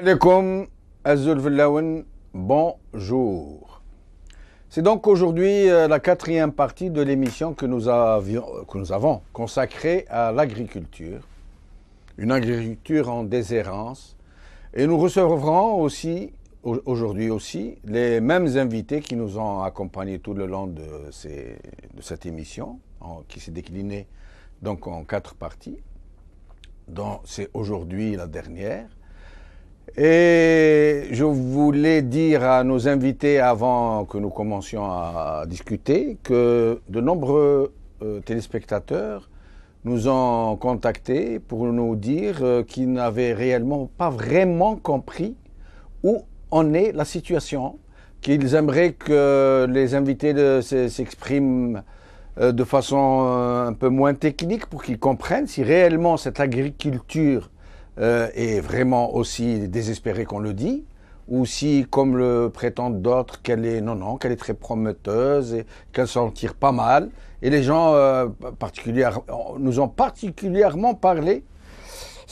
Alaikum, Azul Villaoun, bonjour. C'est donc aujourd'hui la quatrième partie de l'émission que nous avons consacrée à l'agriculture, une agriculture en déshérence. Et nous recevrons aussi, aujourd'hui aussi, les mêmes invités qui nous ont accompagnés tout le long de cette émission, qui s'est déclinée donc en 4 parties, dont c'est aujourd'hui la dernière. Et je voulais dire à nos invités avant que nous commencions à discuter que de nombreux téléspectateurs nous ont contactés pour nous dire qu'ils n'avaient pas vraiment compris où en est la situation, qu'ils aimeraient que les invités s'expriment de façon un peu moins technique pour qu'ils comprennent si réellement cette agriculture est vraiment aussi désespérée qu'on le dit, ou si, comme le prétendent d'autres, qu'elle est qu'elle est très prometteuse et qu'elle s'en tire pas mal. Et les gens nous ont particulièrement parlé,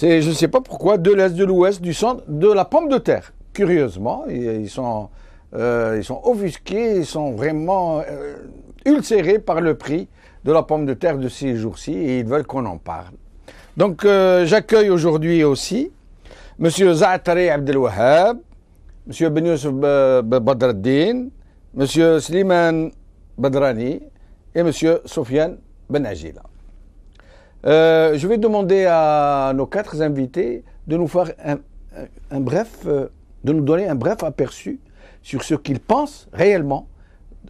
je ne sais pas pourquoi, de l'Est, de l'Ouest, du Centre, de la pomme de terre. Curieusement, ils sont offusqués, ils sont vraiment ulcérés par le prix de la pomme de terre de ces jours-ci et ils veulent qu'on en parle. Donc, j'accueille aujourd'hui aussi M. Zaatari Abdelwahab, M. Ben Youssef Badreddine, M. Slimane Badrani et M. Sofiane Ben Agila. Je vais demander à nos 4 invités de nous faire de nous donner un bref aperçu sur ce qu'ils pensent réellement,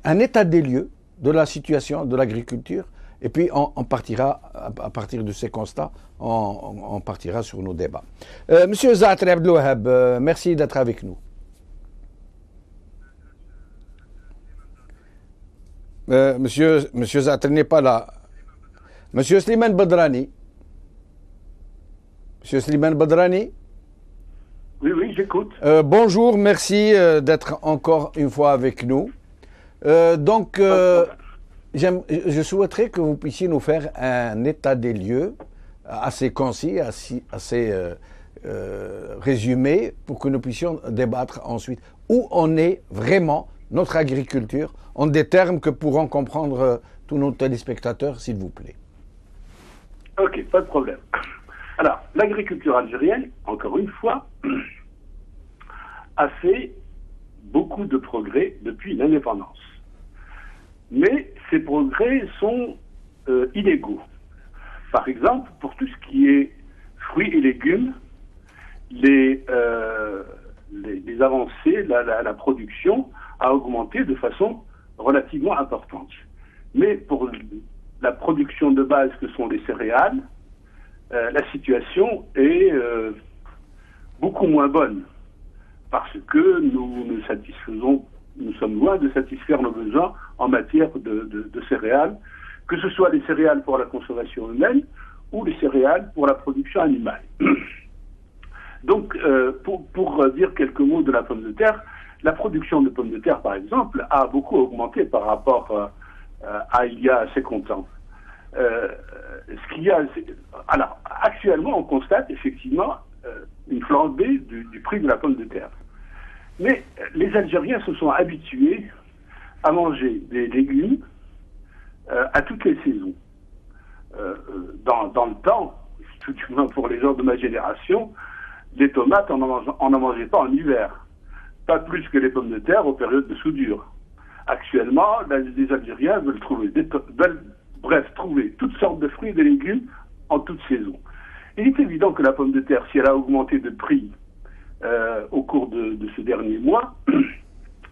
un état des lieux de la situation de l'agriculture. Et puis, on partira, à partir de ces constats, on partira sur nos débats. Monsieur Zaatari Abdelwahab, merci d'être avec nous. Monsieur Zaatari n'est pas là. Monsieur Slimane Badrani. Monsieur Slimane Badrani. Oui, j'écoute. Bonjour, merci d'être encore une fois avec nous. Je souhaiterais que vous puissiez nous faire un état des lieux assez concis, assez résumé, pour que nous puissions débattre ensuite où en est vraiment notre agriculture, en des termes que pourront comprendre tous nos téléspectateurs, s'il vous plaît. Ok, pas de problème. Alors, l'agriculture algérienne, encore une fois, a fait beaucoup de progrès depuis l'indépendance. Mais ces progrès sont inégaux. Par exemple, pour tout ce qui est fruits et légumes, les avancées, la production a augmenté de façon relativement importante. Mais pour la production de base que sont les céréales, la situation est beaucoup moins bonne parce que nous sommes loin de satisfaire nos besoins en matière de céréales, que ce soit les céréales pour la consommation humaine ou les céréales pour la production animale. Donc, pour dire quelques mots de la pomme de terre, la production de pommes de terre, par exemple, a beaucoup augmenté par rapport à il y a 50 ans. Alors, actuellement, on constate effectivement une flambée du prix de la pomme de terre. Mais les Algériens se sont habitués à manger des légumes à toutes les saisons. Dans le temps, tout du moins pour les gens de ma génération, les tomates, on n'en mangeait pas en hiver. Pas plus que les pommes de terre aux périodes de soudure. Actuellement, les Algériens veulent trouver toutes sortes de fruits et de légumes en toute saison. Il est évident que la pomme de terre, si elle a augmenté de prix au cours de ce dernier mois,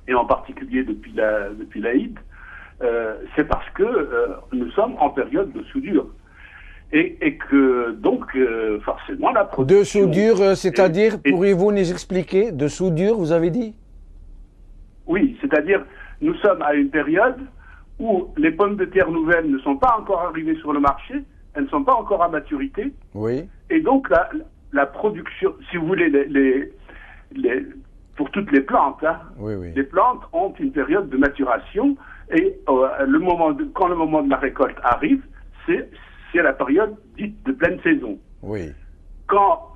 et en particulier depuis l'Aïd, c'est parce que nous sommes en période de soudure. Et que donc, forcément, la production... De soudure, c'est-à-dire, pourriez-vous nous expliquer, de soudure, vous avez dit? Oui, c'est-à-dire, nous sommes à une période où les pommes de terre nouvelles ne sont pas encore arrivées sur le marché, elles ne sont pas encore à maturité. Oui. Et donc, la production, si vous voulez, pour toutes les plantes, oui. Les plantes ont une période de maturation et quand le moment de la récolte arrive, c'est la période dite de pleine saison. Oui. Quand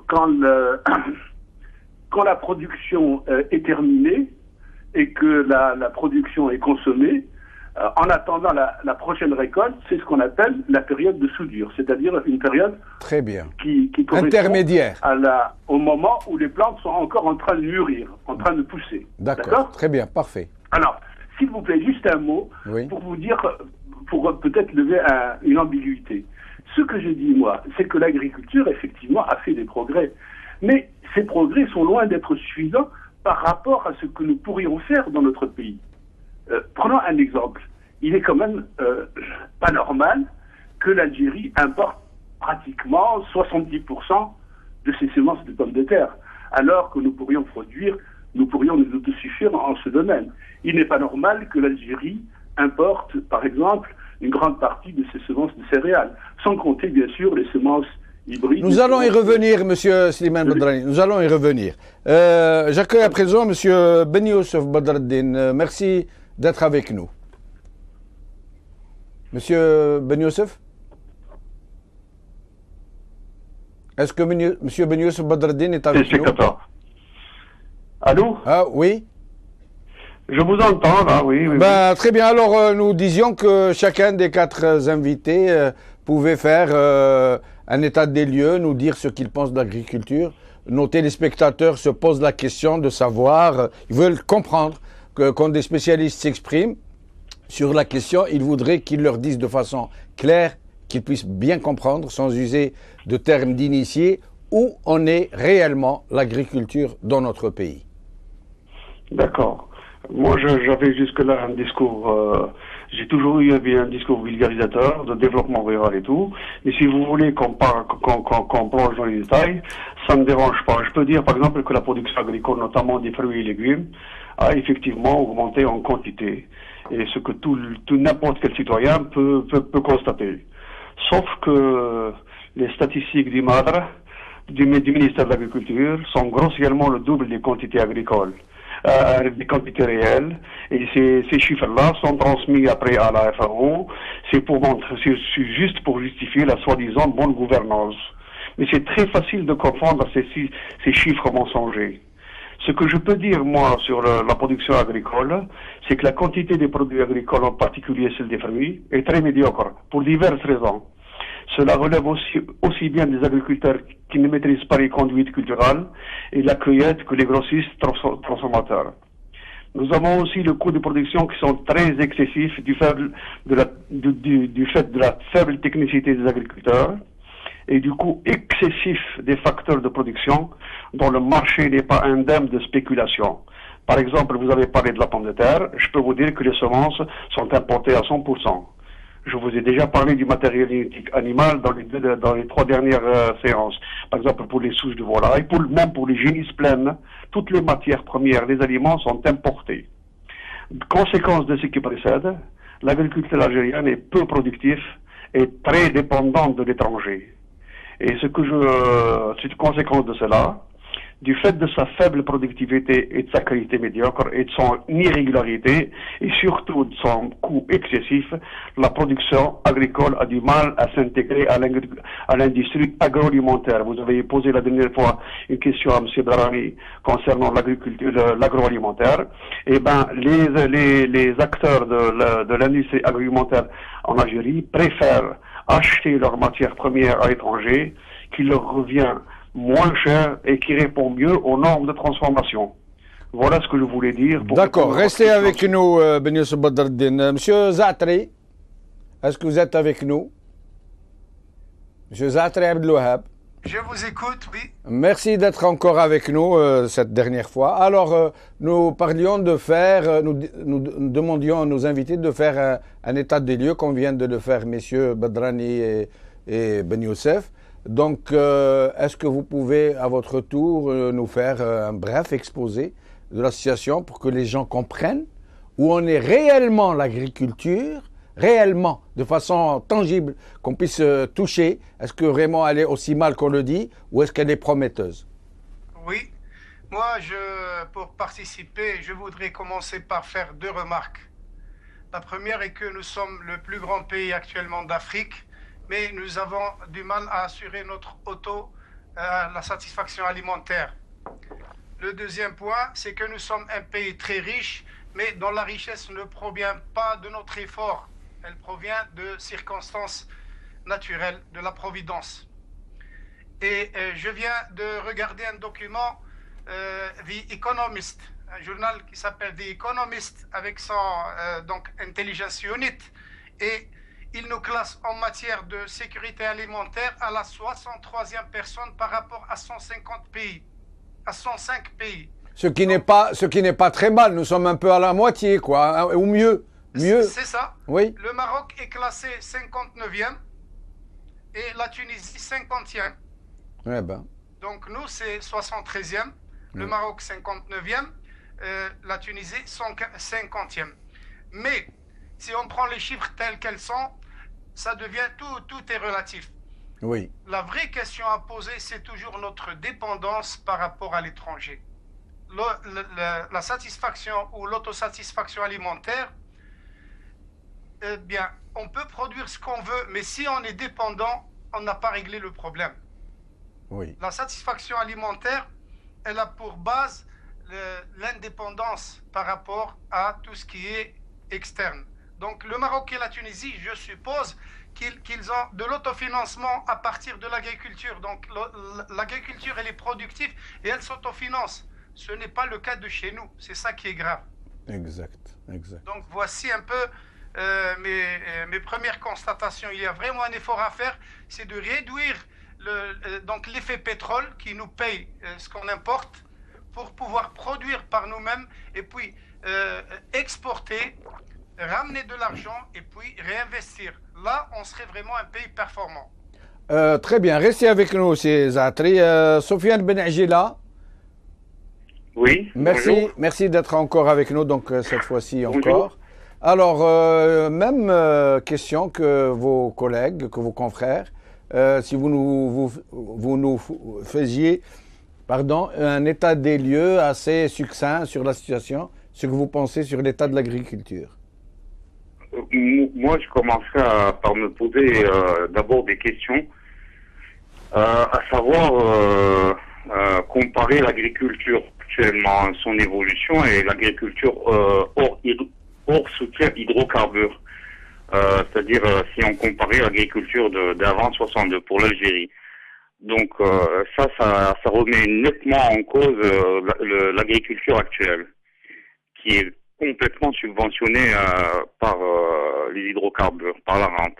quand, quand la production est terminée et que la production est consommée, en attendant la prochaine récolte, c'est ce qu'on appelle la période de soudure, c'est-à-dire une période Très bien. qui correspond Intermédiaire. au moment où les plantes sont encore en train de mûrir, en train de pousser. D'accord. Très bien, parfait. Alors, s'il vous plaît, juste un mot pour vous dire, pour peut-être lever une ambiguïté. Ce que je dis, moi, c'est que l'agriculture, effectivement, a fait des progrès. Mais ces progrès sont loin d'être suffisants par rapport à ce que nous pourrions faire dans notre pays. Prenons un exemple. Il est quand même pas normal que l'Algérie importe pratiquement 70% de ses semences de pommes de terre, alors que nous pourrions nous autosuffire en ce domaine. Il n'est pas normal que l'Algérie importe, par exemple, une grande partie de ses semences de céréales, sans compter bien sûr les semences hybrides. Nous allons y revenir, Monsieur Slimane Badrani, nous allons y revenir. J'accueille à présent Monsieur Ben Youssef Badreddine. Merci d'être avec nous. Monsieur Ben Youssef? Est-ce que Monsieur Ben Youssef Badreddine est avec nous? Allô? Ah oui? Je vous entends, là, oui. Très bien, alors nous disions que chacun des quatre invités pouvait faire un état des lieux, nous dire ce qu'il pense de l'agriculture. Nos téléspectateurs se posent la question de savoir, ils veulent comprendre que quand des spécialistes s'expriment sur la question, ils voudraient qu'ils leur disent de façon claire, qu'ils puissent bien comprendre, sans user de termes d'initiés, où en est réellement l'agriculture dans notre pays. D'accord. Moi, j'avais jusque-là un discours, j'ai toujours eu un discours vulgarisateur de développement rural et tout. Mais si vous voulez qu'on plonge dans les détails, ça ne me dérange pas. Je peux dire, par exemple, que la production agricole, notamment des fruits et légumes, a effectivement augmenté en quantité. Et ce que n'importe quel citoyen peut constater. Sauf que les statistiques du MADRE, du ministère de l'Agriculture, sont grossièrement le double des quantités agricoles. Des quantités réelles, et ces chiffres-là sont transmis après à la FAO. C'est juste pour justifier la soi-disant bonne gouvernance. Mais c'est très facile de comprendre ces chiffres mensongers. Ce que je peux dire, moi, sur la production agricole, c'est que la quantité des produits agricoles, en particulier celle des fruits, est très médiocre, pour diverses raisons. Cela relève aussi bien des agriculteurs qui ne maîtrisent pas les conduites culturelles et la cueillette que les grossistes transformateurs. Nous avons aussi le coût de production qui sont très excessifs du fait de la faible technicité des agriculteurs et du coût excessif des facteurs de production dont le marché n'est pas indemne de spéculation. Par exemple, vous avez parlé de la pomme de terre, je peux vous dire que les semences sont importées à 100%. Je vous ai déjà parlé du matériel génétique animal dans les 3 dernières séances. Par exemple, pour les souches de volaille, même pour les génisses pleines, toutes les matières premières, les aliments sont importés. Conséquence de ce qui précède, l'agriculture algérienne est peu productive et très dépendante de l'étranger. Et c'est une conséquence de cela. Du fait de sa faible productivité et de sa qualité médiocre et de son irrégularité et surtout de son coût excessif, la production agricole a du mal à s'intégrer à l'industrie agroalimentaire. Vous avez posé la dernière fois une question à M. Darani concernant l'agroalimentaire. Eh ben, les acteurs de l'industrie agroalimentaire en Algérie préfèrent acheter leurs matières premières à l'étranger, qui leur revient moins cher et qui répond mieux aux normes de transformation. Voilà ce que je voulais dire. D'accord, restez avec nous, Ben Youssef Badreddine. Monsieur Zatri, est-ce que vous êtes avec nous? Monsieur Zatri Abdelouhab. Je vous écoute, oui. Merci d'être encore avec nous cette dernière fois. Alors, nous parlions de faire, nous demandions à nos invités de faire un état des lieux, comme viennent de le faire messieurs Badrani et Ben Youssef. Donc, est-ce que vous pouvez, à votre tour, nous faire un bref exposé de la situation pour que les gens comprennent où en est réellement l'agriculture, réellement, de façon tangible, qu'on puisse toucher? Est-ce que vraiment elle est aussi mal qu'on le dit ou est-ce qu'elle est prometteuse? Oui. Moi, pour participer, je voudrais commencer par faire 2 remarques. La première est que nous sommes le plus grand pays actuellement d'Afrique mais nous avons du mal à assurer notre la satisfaction alimentaire. Le deuxième point, c'est que nous sommes un pays très riche, mais dont la richesse ne provient pas de notre effort. Elle provient de circonstances naturelles, de la providence. Et je viens de regarder un document, The Economist, un journal qui s'appelle The Economist, avec son donc Intelligence Unit, et il nous classe en matière de sécurité alimentaire à la 63e personne par rapport à 150 pays, à 105 pays. Ce qui n'est pas très mal. Nous sommes un peu à la moitié, quoi, ou mieux. C'est ça. Oui. Le Maroc est classé 59e et la Tunisie 50e. Eh ben. Donc nous, c'est 73e, le Maroc 59e, la Tunisie 50e. Mais si on prend les chiffres tels qu'elles sont, ça devient tout est relatif. Oui. La vraie question à poser, c'est toujours notre dépendance par rapport à l'étranger. La satisfaction ou l'autosatisfaction alimentaire, eh bien, on peut produire ce qu'on veut, mais si on est dépendant, on n'a pas réglé le problème. Oui. La satisfaction alimentaire, elle a pour base l'indépendance par rapport à tout ce qui est externe. Donc le Maroc et la Tunisie, je suppose qu'ils ont de l'autofinancement à partir de l'agriculture. Donc l'agriculture, elle est productive et elle s'autofinance. Ce n'est pas le cas de chez nous. C'est ça qui est grave. Exact. Donc voici un peu mes premières constatations. Il y a vraiment un effort à faire, c'est de réduire donc l'effet pétrole qui nous paye ce qu'on importe pour pouvoir produire par nous-mêmes et puis exporter, ramener de l'argent et puis réinvestir. Là, on serait vraiment un pays performant. Très bien. Restez avec nous, c'est Zatri. Sofiane Ben Ajila. Oui. Merci d'être encore avec nous, donc cette fois-ci encore. Bonjour. Alors, même question que vos collègues, que vos confrères. Si vous nous faisiez un état des lieux assez succinct sur la situation, ce que vous pensez sur l'état de l'agriculture. Moi, je commencerai par me poser d'abord des questions, à savoir comparer l'agriculture actuellement, son évolution, et l'agriculture hors soutien hydrocarbures. C'est-à-dire si on comparait l'agriculture d'avant 62 pour l'Algérie. Donc ça remet nettement en cause l'agriculture actuelle, qui est complètement subventionnée par les hydrocarbures, par la rente.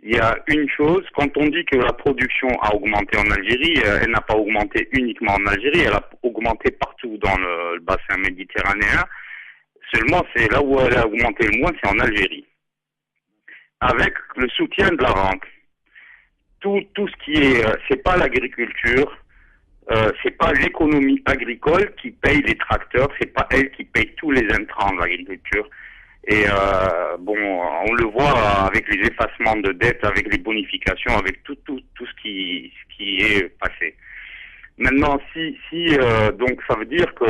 Il y a une chose, quand on dit que la production a augmenté en Algérie, elle n'a pas augmenté uniquement en Algérie, elle a augmenté partout dans le bassin méditerranéen. Seulement, c'est là où elle a augmenté le moins, c'est en Algérie. Avec le soutien de la rente. Tout ce qui est, c'est pas l'agriculture, c'est pas l'économie agricole qui paye les tracteurs, c'est pas elle qui paye tous les intrants de l'agriculture. Et on le voit avec les effacements de dettes, avec les bonifications, avec tout ce qui est passé. Maintenant, donc ça veut dire que,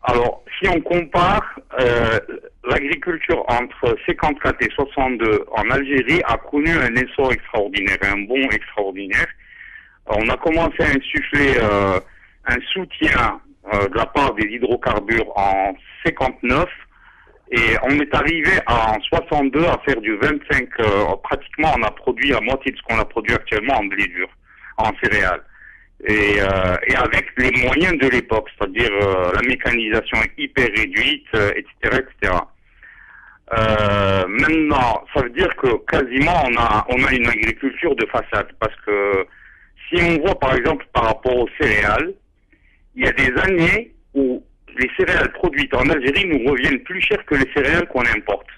alors, si on compare l'agriculture entre 54 et 62 en Algérie a connu un essor extraordinaire, un bond extraordinaire. On a commencé à insuffler un soutien de la part des hydrocarbures en 59 et on est arrivé en 62 à faire du 25, pratiquement on a produit la moitié de ce qu'on a produit actuellement en blé dur, en céréales. Et avec les moyens de l'époque, c'est-à-dire la mécanisation hyper réduite, etc., etc. Maintenant, ça veut dire que quasiment on a une agriculture de façade, parce que si on voit par exemple par rapport aux céréales, il y a des années où les céréales produites en Algérie nous reviennent plus cher que les céréales qu'on importe.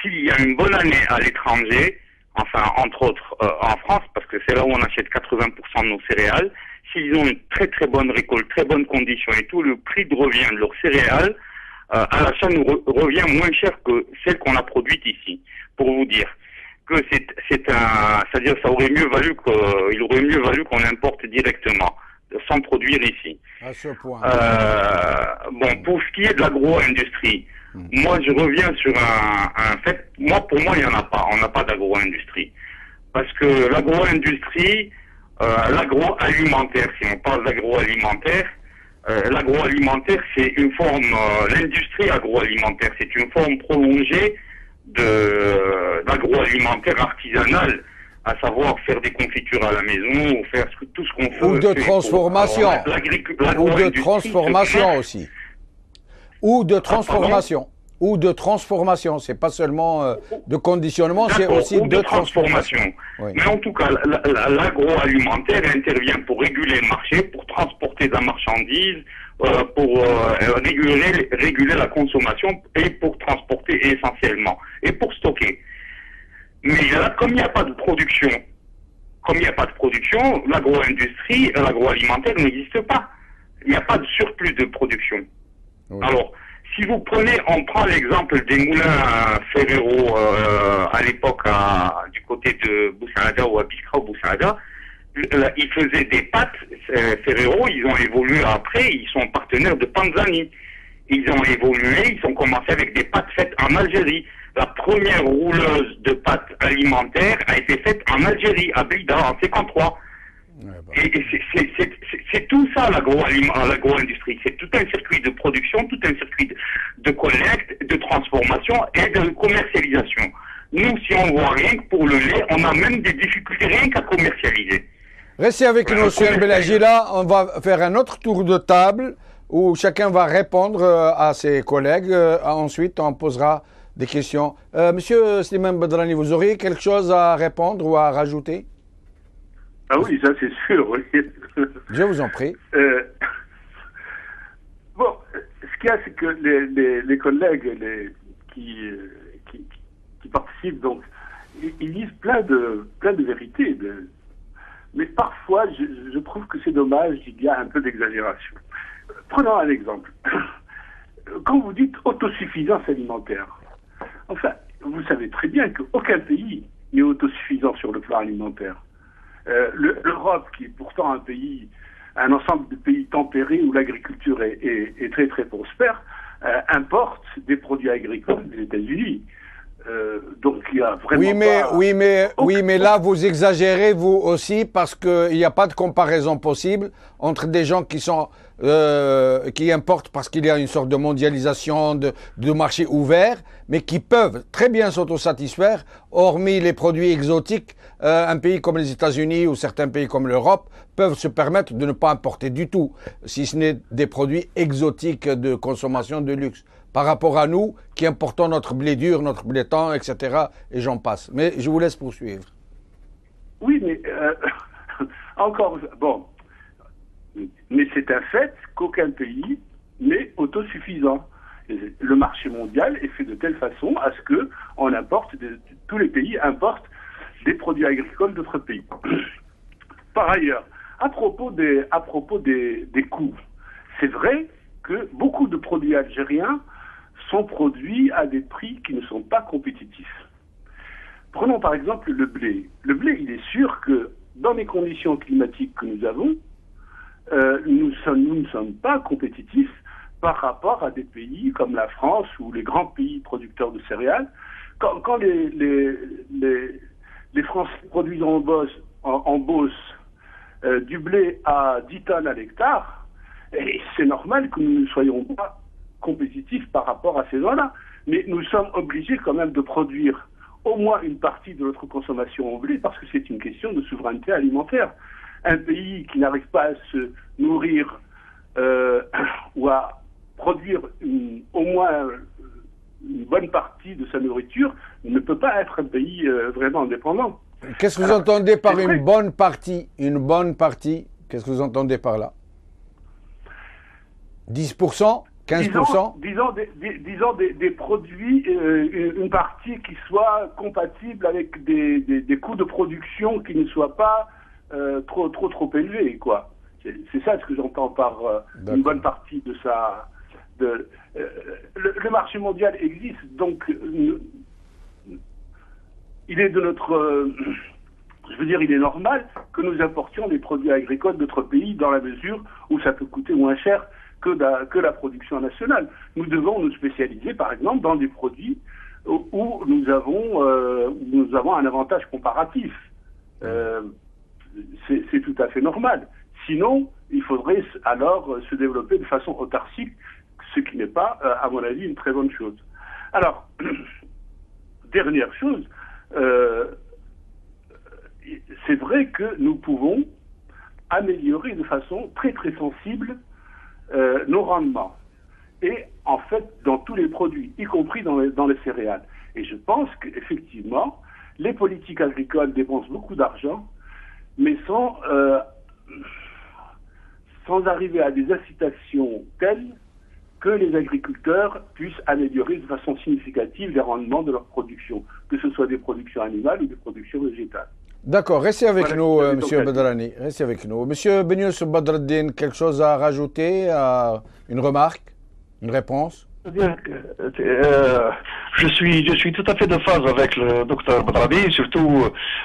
S'il y a une bonne année à l'étranger, enfin entre autres en France, parce que c'est là où on achète 80% de nos céréales, s'ils ont une très très bonne récolte, très bonnes conditions et tout, le prix de revient de leurs céréales à l'achat nous revient moins cher que celle qu'on a produite ici. Pour vous dire que c'est-à-dire ça aurait mieux valu il aurait mieux valu qu'on importe directement, sans produire ici. À ce point. Pour ce qui est de l'agro-industrie, moi je reviens sur un fait. Pour moi il n'y en a pas. On n'a pas d'agro-industrie. Parce que l'agro-industrie, l'agroalimentaire, si on parle d'agroalimentaire, l'agroalimentaire, c'est une forme, l'industrie agroalimentaire, c'est une forme prolongée d'agroalimentaire artisanal, à savoir faire des confitures à la maison, ou faire tout ce qu'on fait. Ou de transformation. Ou de transformation aussi. Ou de transformation. Ou de transformation. C'est pas seulement de conditionnement, c'est aussi de transformation. Oui. Mais en tout cas, l'agroalimentaire intervient pour réguler le marché, pour transporter de la marchandise, pour réguler la consommation et pour transporter essentiellement et pour stocker. Mais là, comme il n'y a pas de production, l'agro-industrie, l'agroalimentaire n'existe pas. Il n'y a pas de surplus de production. Oui. Alors, si vous on prend l'exemple des moulins Ferrero à l'époque du côté de Boussaada ou à Biskra ou Boussaada, ils faisaient des pâtes Ferrero, ils ont évolué après, ils sont partenaires de Panzani. Ils ont évolué, ils ont commencé avec des pâtes faites en Algérie. La première rouleuse de pâtes alimentaires a été faite en Algérie, à Blida, en 53. Ouais, bah. Et c'est tout ça l'agro-industrie. C'est tout un circuit de production, tout un circuit de collecte, de transformation et de commercialisation. Nous, si on voit rien que pour le lait, on a même des difficultés rien qu'à commercialiser. Restez avec nous, M. Belagila. On va faire un autre tour de table où chacun va répondre à ses collègues. Ensuite, on posera des questions. Monsieur Slimane Badrani, vous auriez quelque chose à répondre ou à rajouter? Ah oui, ça c'est sûr, oui. Je vous en prie. Bon, ce qu'il y a, c'est que les collègues qui participent, donc, ils disent plein de vérités. Mais parfois, je trouve que c'est dommage, il y a un peu d'exagération. Prenons un exemple. Quand vous dites autosuffisance alimentaire, enfin, vous savez très bien qu'aucun pays n'est autosuffisant sur le plan alimentaire. L'Europe, qui est pourtant un ensemble de pays tempérés où l'agriculture est très très prospère, importe des produits agricoles des États-Unis. Donc il y a vraiment oui, mais là vous exagérez vous aussi parce qu'il n'y a pas de comparaison possible entre des gens qui importent parce qu'il y a une sorte de mondialisation, de marché ouvert, mais qui peuvent très bien s'autosatisfaire, hormis les produits exotiques. Un pays comme les États-Unis ou certains pays comme l'Europe peuvent se permettre de ne pas importer du tout, si ce n'est des produits exotiques de consommation de luxe. Par rapport à nous, qui importons notre blé dur, notre blé tendre, etc. Et j'en passe. Mais je vous laisse poursuivre. Oui, mais encore, bon, mais c'est un fait qu'aucun pays n'est autosuffisant. Le marché mondial est fait de telle façon à ce que tous les pays importent des produits agricoles d'autres pays. Par ailleurs, à propos des coûts, c'est vrai que beaucoup de produits algériens sont produits à des prix qui ne sont pas compétitifs. Prenons par exemple le blé. Le blé, il est sûr que dans les conditions climatiques que nous avons, nous ne sommes pas compétitifs par rapport à des pays comme la France ou les grands pays producteurs de céréales. Quand les Français produisent en Beauce du blé à 10 tonnes à l'hectare, et c'est normal que nous ne soyons pas compétitifs par rapport à ces gens-là. Mais nous sommes obligés quand même de produire au moins une partie de notre consommation en blé parce que c'est une question de souveraineté alimentaire. Un pays qui n'arrive pas à se nourrir ou à produire au moins une bonne partie de sa nourriture ne peut pas être un pays vraiment indépendant. Qu'est-ce que vous entendez par une bonne partie? Une bonne partie, qu'est-ce que vous entendez par là? 10%? 15%? Disons des produits, une partie qui soit compatible avec des coûts de production qui ne soient pas trop élevés, quoi. C'est ça ce que j'entends par une bonne partie de ça. Le marché mondial existe, donc il est de notre... il est normal que nous importions des produits agricoles d'autres pays dans la mesure où ça peut coûter moins cher que la production nationale. Nous devons nous spécialiser, par exemple, dans des produits où nous avons un avantage comparatif. C'est tout à fait normal. Sinon, il faudrait alors se développer de façon autarcique, ce qui n'est pas, à mon avis, une très bonne chose. Alors, dernière chose, c'est vrai que nous pouvons améliorer de façon très très sensible nos rendements. Et en fait, dans tous les produits, y compris dans les céréales. Et je pense qu'effectivement, les politiques agricoles dépensent beaucoup d'argent, mais sans arriver à des incitations telles que les agriculteurs puissent améliorer de façon significative les rendements de leur production, que ce soit des productions animales ou des productions végétales. D'accord, restez avec nous, Monsieur Bedrani. Restez avec nous. Monsieur Benyousf Badreddine, quelque chose à rajouter, une remarque, une réponse? C'est-à-dire que je suis tout à fait de phase avec le docteur Badrani, surtout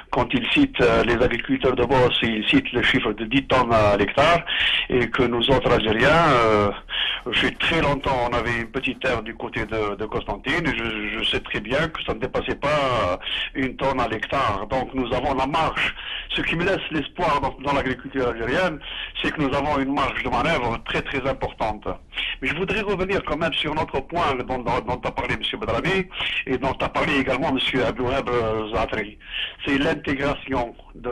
quand il cite les agriculteurs de Boss, il cite le chiffre de 10 tonnes à l'hectare, et que nous autres Algériens, j'ai très longtemps, on avait une petite terre du côté de Constantine, et je sais très bien que ça ne dépassait pas 1 tonne à l'hectare. Donc nous avons la marge. Ce qui me laisse l'espoir dans l'agriculture algérienne, c'est que nous avons une marge de manœuvre très très importante. Mais je voudrais revenir quand même sur notre point dont a parlé M. Badrani et dont a parlé également M. Abdouhab Zaatri. C'est l'intégration de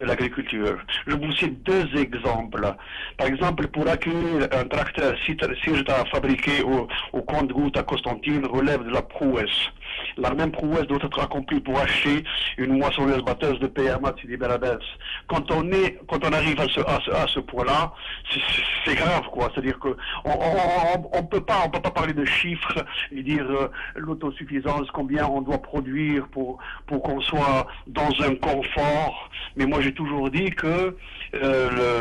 l'agriculture. Je vous cite 2 exemples. Par exemple, pour accueillir un tracteur Sirta fabriqué au compte-gouttes à Constantine relève de la prouesse. La même prouesse doit être accomplie pour acheter une moissonneuse batteuse de PMA de Sidi Belabès. Quand on arrive à ce point-là, c'est grave, quoi. C'est-à-dire que on peut pas parler de chiffres et dire l'autosuffisance, combien on doit produire pour qu'on soit dans un confort. Mais moi, j'ai toujours dit que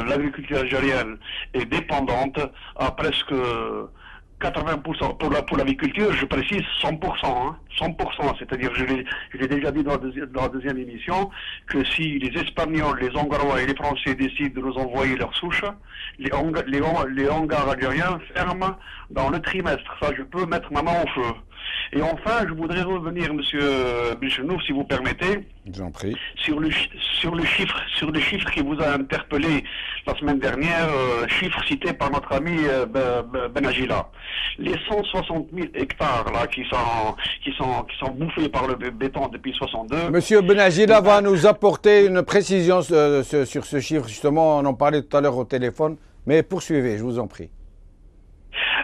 l'agriculture algérienne est dépendante à presque 80% pour l'agriculture, je précise 100%, hein, 100%, c'est-à-dire, je l'ai déjà dit dans la deuxième émission, que si les Espagnols, les Hongrois et les Français décident de nous envoyer leurs souches, les hangars algériens ferment dans le trimestre. Ça, je peux mettre ma main au feu. Et enfin, je voudrais revenir, Monsieur Benchenouf, si vous permettez, sur le chiffre qui vous a interpellé la semaine dernière, chiffre cité par notre ami Benagila. Les 160 000 hectares là qui sont bouffés par le béton depuis 62. Monsieur Benagila va nous apporter une précision sur ce chiffre. Justement, on en parlait tout à l'heure au téléphone. Mais poursuivez, je vous en prie.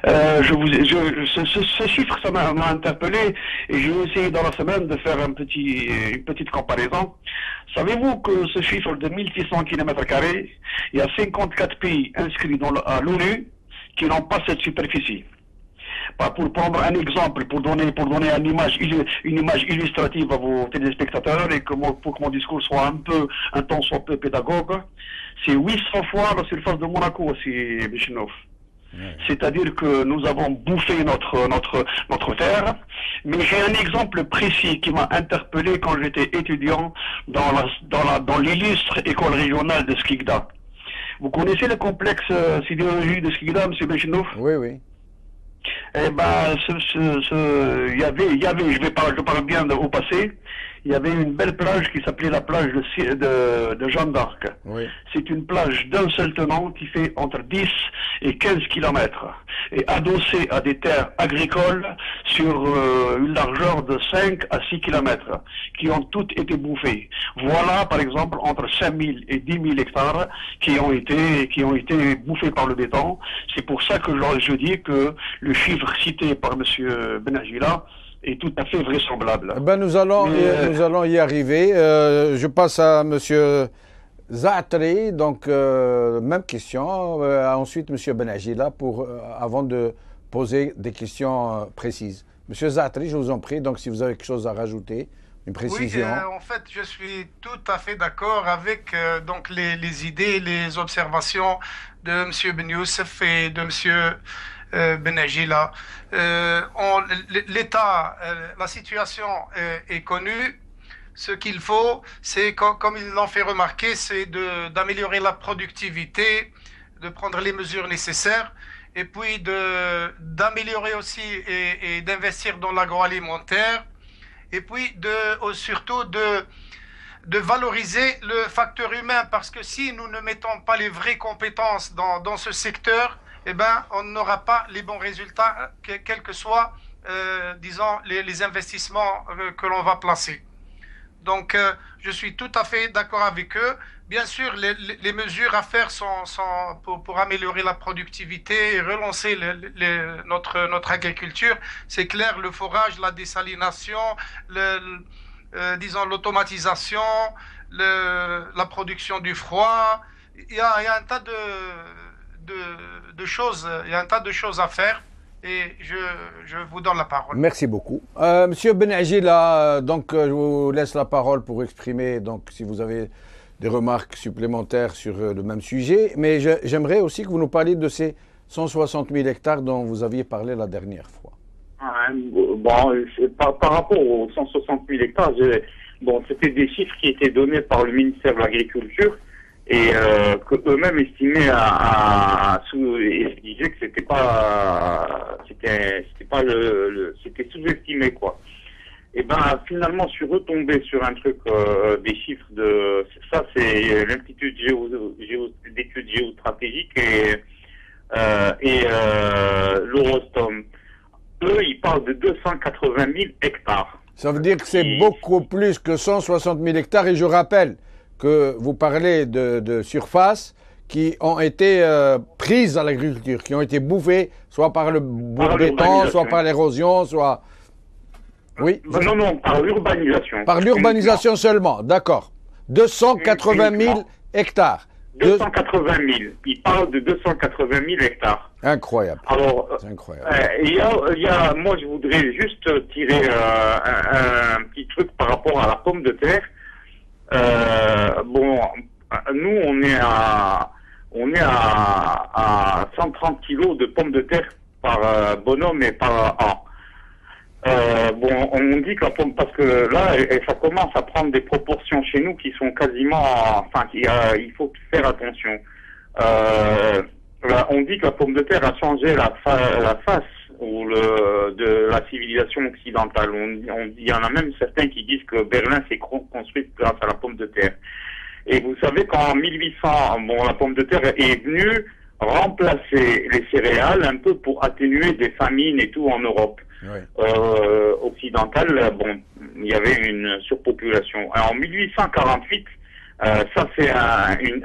Ce chiffre, ça m'a interpellé et je vais essayer dans la semaine de faire une petite comparaison. Savez-vous que ce chiffre de 1600 km², il y a 54 pays inscrits à l'ONU qui n'ont pas cette superficie. Pour prendre un exemple, pour donner une image illustrative à vos téléspectateurs et pour que mon discours soit un ton soit peu pédagogue, c'est 800 fois la surface de Monaco aussi, Benchenouf. C'est-à-dire que nous avons bouffé notre terre, mais j'ai un exemple précis qui m'a interpellé quand j'étais étudiant dans l'illustre école régionale de Skikda. Vous connaissez le complexe sidérurgique de Skikda, M. Benchenouf? Oui, oui. Eh ben, je parle bien au passé, il y avait une belle plage qui s'appelait la plage de Jeanne d'Arc. Oui. C'est une plage d'un seul tenant qui fait entre 10 et 15 kilomètres et adossée à des terres agricoles sur une largeur de 5 à 6 kilomètres qui ont toutes été bouffées. Voilà, par exemple, entre 5 000 et 10 000 hectares qui ont été bouffés par le béton. C'est pour ça que je dis que le chiffre cité par M. Benagila est tout à fait vraisemblable. Eh ben nous allons y arriver. Je passe à M. Zaatri, donc même question. Ensuite, M. Benagila, avant de poser des questions précises. M. Zaatri, je vous en prie, donc si vous avez quelque chose à rajouter, une précision. Oui, en fait, je suis tout à fait d'accord avec donc les idées, les observations de M. Benyousf et de M. Benagila. L'état, la situation est connue. Ce qu'il faut, c'est, comme ils l'ont fait remarquer, c'est d'améliorer la productivité, de prendre les mesures nécessaires, et puis d'améliorer aussi et d'investir dans l'agroalimentaire, et puis surtout de valoriser le facteur humain, parce que si nous ne mettons pas les vraies compétences dans ce secteur, eh ben, on n'aura pas les bons résultats, quels que soient, disons, les investissements que l'on va placer. Donc, je suis tout à fait d'accord avec eux. Bien sûr, les mesures à faire sont pour améliorer la productivité et relancer notre agriculture. C'est clair, le forage, la désalination, disons l'automatisation, la production du froid. Il y a un tas de choses, il y a un tas de choses à faire. Et je vous donne la parole. Merci beaucoup. Monsieur Benajila, donc je vous laisse la parole pour exprimer, donc si vous avez des remarques supplémentaires sur le même sujet. Mais j'aimerais aussi que vous nous parliez de ces 160 000 hectares dont vous aviez parlé la dernière fois. Bon, par rapport aux 160 000 hectares, bon, c'était des chiffres qui étaient donnés par le ministère de l'Agriculture et que eux-mêmes estimaient ils disaient que c'était sous-estimé, quoi. Et ben finalement, je suis retombé sur un truc, des chiffres ça, c'est l'Institut d'études géostratégiques et l'Eurostom. Eux, ils parlent de 280 000 hectares. Ça veut dire que c'est beaucoup plus que 160 000 hectares. Et je rappelle que vous parlez de surfaces qui ont été prises à l'agriculture, qui ont été bouffées, soit par le béton, soit par l'érosion, soit... Oui. Non, par l'urbanisation. Par l'urbanisation seulement, d'accord. 280 000 hectares. 280 000. Il parle de 280 000 hectares. Incroyable. Alors, c'est incroyable. Moi, je voudrais juste tirer un petit truc par rapport à la pomme de terre. Bon, nous, on est à 130 kilos de pommes de terre par bonhomme et par an. Bon, on dit que la pomme, parce que là, ça commence à prendre des proportions chez nous qui sont quasiment, enfin, il faut faire attention. Là, on dit que la pomme de terre a changé la face de la civilisation occidentale. Il y en a même certains qui disent que Berlin s'est construite grâce à la pomme de terre. Et vous savez qu'en 1800, bon, la pomme de terre est venue remplacer les céréales un peu pour atténuer des famines et tout en Europe. Oui. Occidentale, bon, il y avait une surpopulation. Alors, en 1848, ça c'est une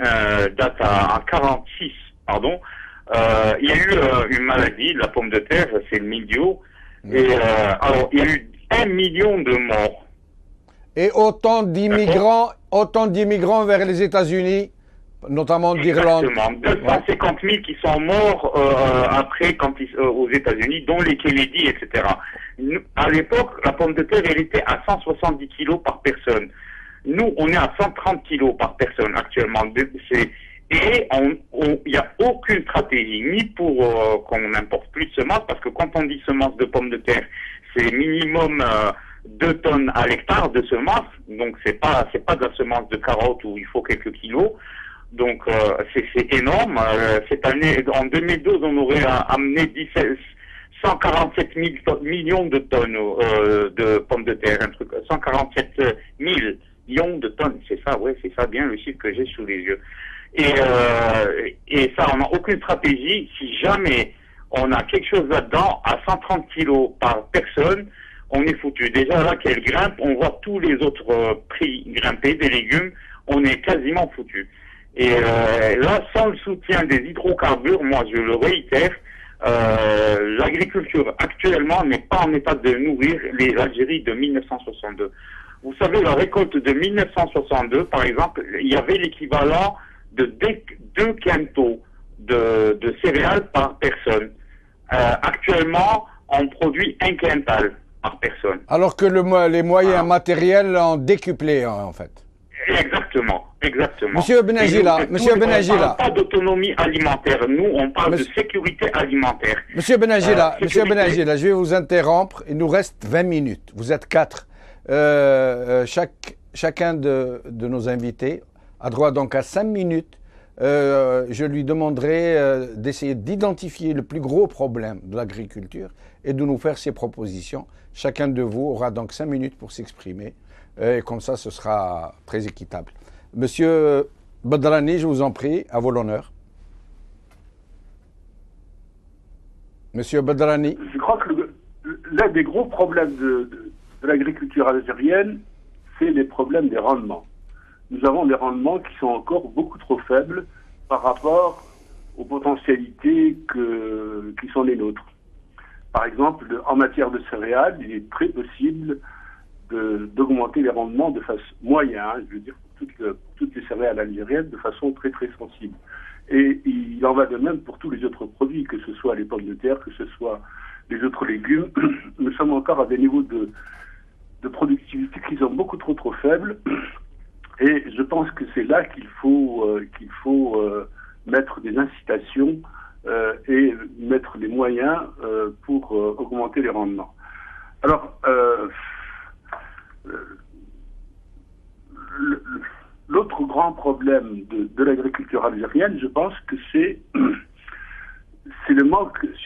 date en 46, pardon. Il y a eu une maladie de la pomme de terre, c'est le mildiou. Et alors, il y a eu 1 million de morts. Et autant d'immigrants vers les États-Unis, notamment d'Irlande. Exactement. 250 000 qui sont morts après aux États-Unis, dont les Kennedy, etc. À l'époque, la pomme de terre, elle était à 170 kilos par personne. Nous, on est à 130 kilos par personne actuellement. Et il n'y a aucune stratégie, ni pour qu'on n'importe plus de semences, parce que quand on dit semences de pommes de terre, c'est minimum 2 tonnes à l'hectare de semences. Donc c'est pas de la semence de carottes où il faut quelques kilos. Donc c'est énorme. Cette année, en 2012, on aurait amené 147 millions de tonnes de pommes de terre, un truc, 147 millions de tonnes. C'est ça, ouais, c'est ça bien le chiffre que j'ai sous les yeux. Et ça, on n'a aucune stratégie. Si jamais on a quelque chose là-dedans, à 130 kilos par personne, on est foutu. Déjà là qu'elle grimpe, on voit tous les autres prix grimper des légumes, on est quasiment foutu. Et là, sans le soutien des hydrocarbures, moi je le réitère, l'agriculture actuellement n'est pas en état de nourrir l'Algérie de 1962. Vous savez, la récolte de 1962, par exemple, il y avait l'équivalent de 2 quintaux de céréales par personne. Actuellement, on produit 1 quintal par personne. Alors que les moyens matériels ont décuplé, en fait. Exactement. Monsieur Benajila, on parle pas d'autonomie alimentaire. Nous, on parle de sécurité alimentaire. Monsieur Benajila, je vais vous interrompre. Il nous reste 20 minutes. Vous êtes 4. Chacun de nos invités a droit donc à 5 minutes. Je lui demanderai d'essayer d'identifier le plus gros problème de l'agriculture et de nous faire ses propositions. Chacun de vous aura donc 5 minutes pour s'exprimer. et comme ça, ce sera très équitable. Monsieur Badrani, je vous en prie, à vos l'honneur. Monsieur Badrani. Je crois que l'un des gros problèmes de l'agriculture algérienne, c'est les problèmes des rendements. Nous avons des rendements qui sont encore beaucoup trop faibles par rapport aux potentialités qui sont les nôtres. Par exemple, en matière de céréales, il est très possible d'augmenter les rendements de façon moyenne, je veux dire pour toutes les céréales algériennes, de façon très très sensible. Et il en va de même pour tous les autres produits, que ce soit les pommes de terre, que ce soit les autres légumes. Nous sommes encore à des niveaux de productivité qui sont beaucoup trop faibles. Et je pense que c'est là qu'il faut mettre des incitations et mettre des moyens pour augmenter les rendements. Alors, l'autre grand problème de l'agriculture algérienne, je pense que c'est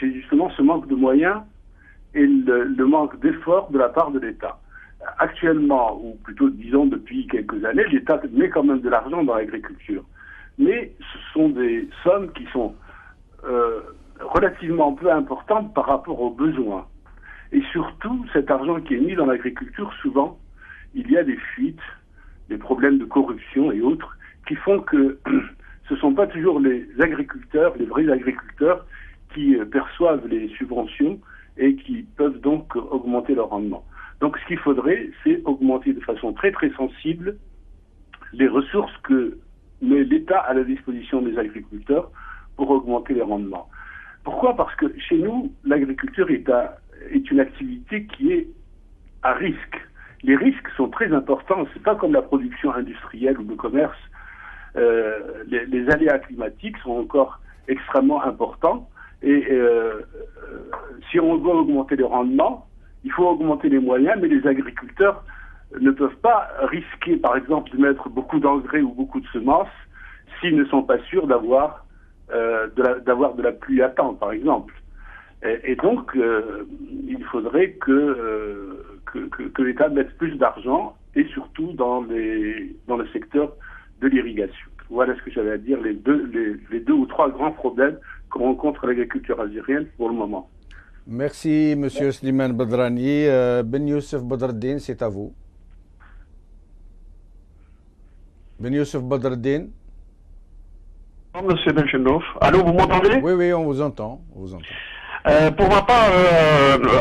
justement ce manque de moyens et le manque d'efforts de la part de l'État. Actuellement, ou plutôt disons depuis quelques années, l'État met quand même de l'argent dans l'agriculture. Mais ce sont des sommes qui sont relativement peu importantes par rapport aux besoins. Et surtout, cet argent qui est mis dans l'agriculture, souvent, il y a des fuites, des problèmes de corruption et autres, qui font que ce ne sont pas toujours les agriculteurs, les vrais agriculteurs, qui perçoivent les subventions et qui peuvent donc augmenter leur rendement. Donc ce qu'il faudrait, c'est augmenter de façon très très sensible les ressources que met l'État à la disposition des agriculteurs pour augmenter les rendements. Pourquoi ? Parce que chez nous, l'agriculture est une activité qui est à risque. Les risques sont très importants. C'est pas comme la production industrielle ou le commerce. Les aléas climatiques sont encore extrêmement importants. Et si on doit augmenter les rendements, il faut augmenter les moyens, mais les agriculteurs ne peuvent pas risquer, par exemple, de mettre beaucoup d'engrais ou beaucoup de semences s'ils ne sont pas sûrs d'avoir de la pluie à temps, par exemple. Et donc, il faudrait que l'État mette plus d'argent, et surtout dans le secteur de l'irrigation. Voilà ce que j'avais à dire, les deux ou trois grands problèmes que rencontre l'agriculture algérienne pour le moment. Merci, Monsieur Slimane Badrani. Ben Youssef Badreddine, c'est à vous. Ben Youssef Badreddine. Monsieur Benchenouf. Allô, vous m'entendez ? Oui, on vous entend. Pour ma part,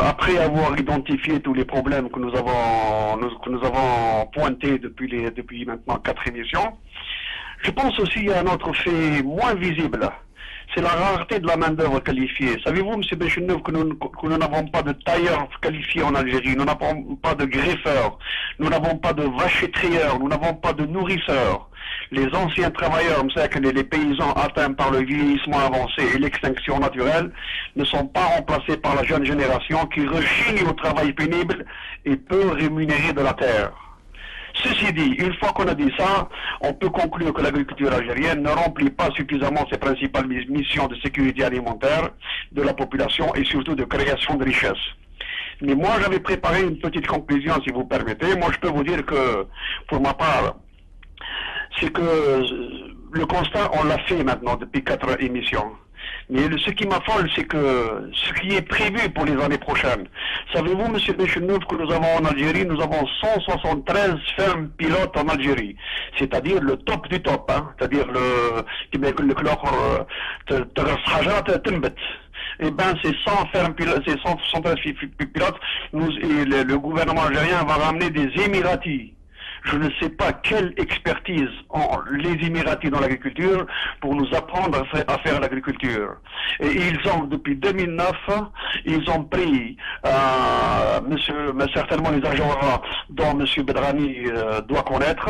après avoir identifié tous les problèmes que nous avons pointés depuis maintenant 4 émissions, je pense aussi à un autre fait moins visible. C'est la rareté de la main-d'œuvre qualifiée. Savez-vous, M. Benchenouf, que nous n'avons pas de tailleurs qualifiés en Algérie, nous n'avons pas de greffeurs, nous n'avons pas de vaches-étrieurs, nous n'avons pas de nourrisseurs. Les anciens travailleurs, les paysans atteints par le vieillissement avancé et l'extinction naturelle, ne sont pas remplacés par la jeune génération qui rechigne au travail pénible et peu rémunéré de la terre. Ceci dit, une fois qu'on a dit ça, on peut conclure que l'agriculture algérienne ne remplit pas suffisamment ses principales missions de sécurité alimentaire de la population et surtout de création de richesses. Mais moi, j'avais préparé une petite conclusion, si vous permettez. Moi, je peux vous dire que, pour ma part, c'est que le constat, on l'a fait maintenant depuis 4 émissions. Mais ce qui m'affole, c'est que ce qui est prévu pour les années prochaines. Savez-vous, M. Benchenouf, que nous avons en Algérie, nous avons 173 fermes pilotes en Algérie. C'est-à-dire le top du top, hein. C'est-à-dire eh ben, ces 100 fermes pilotes, ces 173 pilotes, le gouvernement algérien va ramener des Émiratis. Je ne sais pas quelle expertise ont les Émiratis dans l'agriculture pour nous apprendre à faire l'agriculture. Et ils ont, depuis 2009, ils ont pris, certainement les agents dont M. Badrani doit connaître,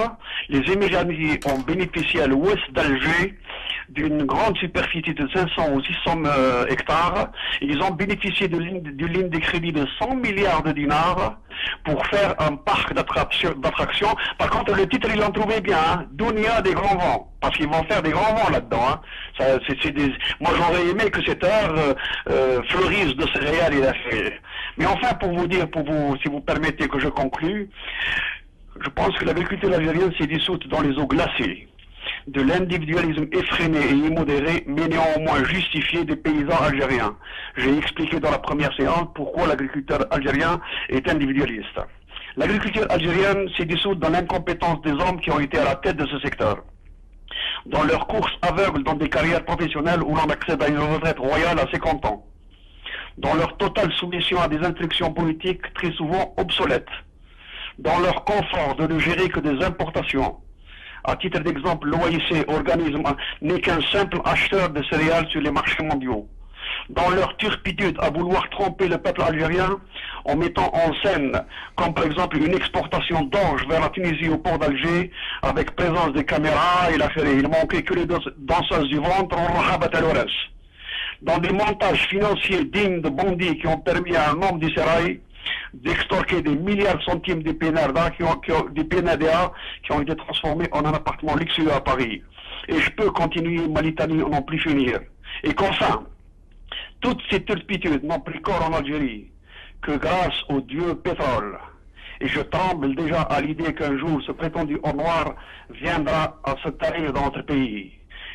les Émiratis ont bénéficié à l'ouest d'Alger d'une grande superficie de 500 ou 600 hectares. Ils ont bénéficié d'une ligne de crédit de 100 milliards de dinars pour faire un parc d'attractions. Par contre, le titre, ils l'ont trouvé bien, hein, Dounia des grands vents, parce qu'ils vont faire des grands vents là-dedans. Hein. Moi, j'aurais aimé que cette heure fleurisse de céréales et d'affaires. Mais enfin, pour vous dire, si vous permettez que je conclue, Je pense que l'agriculture algérienne s'est dissoute dans les eaux glacées de l'individualisme effréné et immodéré, mais néanmoins justifié des paysans algériens. J'ai expliqué dans la première séance pourquoi l'agriculteur algérien est individualiste. L'agriculture algérienne s'est dissoute dans l'incompétence des hommes qui ont été à la tête de ce secteur, dans leur course aveugle dans des carrières professionnelles où l'on accède à une retraite royale à 50 ans, dans leur totale soumission à des instructions politiques très souvent obsolètes, dans leur confort de ne gérer que des importations. À titre d'exemple, l'OIC, organisme, n'est qu'un simple acheteur de céréales sur les marchés mondiaux. Dans leur turpitude à vouloir tromper le peuple algérien en mettant en scène, comme par exemple une exportation d'orge vers la Tunisie au port d'Alger, avec présence des caméras et l'affaire. Il manquait que les danseuses du ventre, dans des montages financiers dignes de bandits qui ont permis à un homme du sérail d'extorquer des milliards de centimes des PNRDA qui ont été transformés en un appartement luxueux à Paris. Et je peux continuer ma litanie en n'en plus finir. Et qu'enfin, toutes ces turpitudes n'ont pris corps en Algérie que grâce au dieu pétrole. Et je tremble déjà à l'idée qu'un jour ce prétendu or noir viendra à se tarir dans notre pays.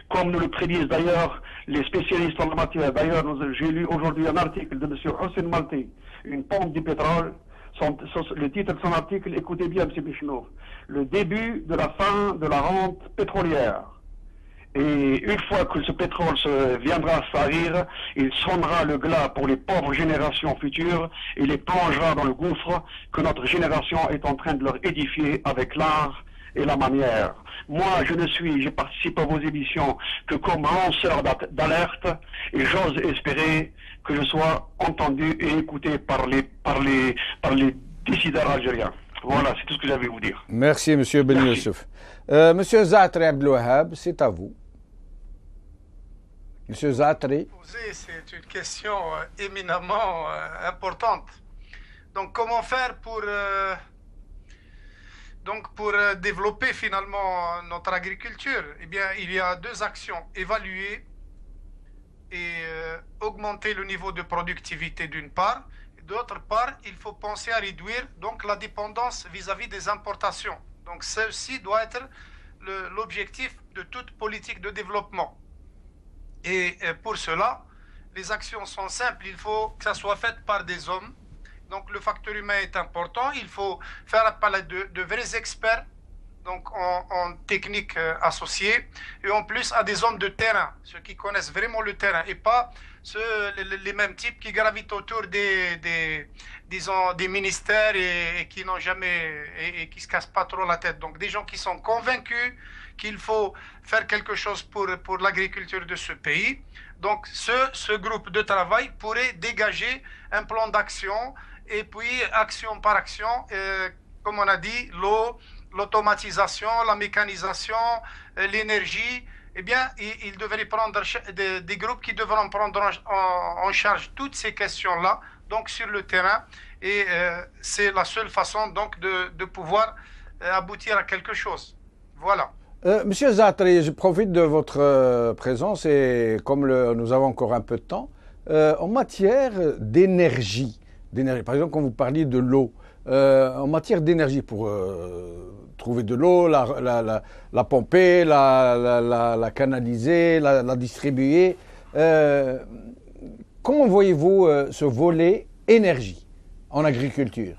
Comme nous le prédisent d'ailleurs les spécialistes en la matière. D'ailleurs, j'ai lu aujourd'hui un article de M. Hossein Malti, Une pompe du pétrole. Le titre de son article, écoutez bien, M. Bichnov, le début de la fin de la rente pétrolière. Et une fois que ce pétrole viendra à salir, il sonnera le glas pour les pauvres générations futures et les plongera dans le gouffre que notre génération est en train de leur édifier avec l'art et la manière. Moi, j'ai participé à vos émissions que comme lanceur d'alerte, et j'ose espérer que je sois entendu et écouté par les décideurs algériens. Voilà, c'est tout ce que j'avais à vous dire. Merci, M. Ben Youssef. Monsieur Zatri Abdelwahab, c'est à vous. Monsieur Zatri. C'est une question éminemment importante. Donc, comment faire pour développer finalement notre agriculture? Eh bien, il y a deux actions. Évaluer et augmenter le niveau de productivité d'une part. D'autre part, il faut penser à réduire donc la dépendance vis-à-vis des importations. Donc, ceci doit être l'objectif de toute politique de développement. Et pour cela, les actions sont simples. Il faut que ça soit fait par des hommes. Donc, le facteur humain est important. Il faut faire appel à de vrais experts, donc en technique associée, et en plus à des hommes de terrain, ceux qui connaissent vraiment le terrain, et pas les mêmes types qui gravitent autour des ministères et qui n'ont jamais et qui se cassent pas trop la tête. Donc, des gens qui sont convaincus qu'il faut faire quelque chose pour l'agriculture de ce pays. Donc, ce groupe de travail pourrait dégager un plan d'action. Et puis, action par action, comme on a dit, l'eau, l'automatisation, la mécanisation, l'énergie, eh bien, il devrait prendre des groupes qui devront prendre en charge toutes ces questions-là, donc sur le terrain. Et c'est la seule façon, donc, de pouvoir aboutir à quelque chose. Voilà. Monsieur Zatri, je profite de votre présence et comme nous avons encore un peu de temps, en matière d'énergie, par exemple, quand vous parliez de l'eau, en matière d'énergie, pour trouver de l'eau, la pomper, la canaliser, la distribuer, comment voyez-vous ce volet énergie en agriculture?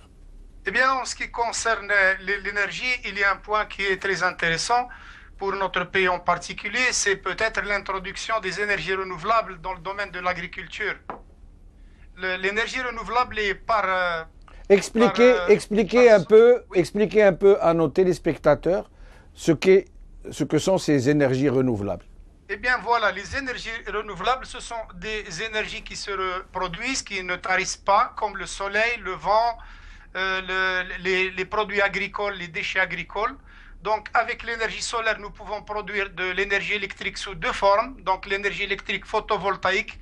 Eh bien, en ce qui concerne l'énergie, il y a un point qui est très intéressant pour notre pays en particulier, c'est peut-être l'introduction des énergies renouvelables dans le domaine de l'agriculture. L'énergie renouvelable est par... Expliquez un peu à nos téléspectateurs ce que sont ces énergies renouvelables. Eh bien voilà, les énergies renouvelables, ce sont des énergies qui se reproduisent, qui ne tarissent pas, comme le soleil, le vent, les produits agricoles, les déchets agricoles. Donc avec l'énergie solaire, nous pouvons produire de l'énergie électrique sous deux formes. Donc l'énergie électrique photovoltaïque,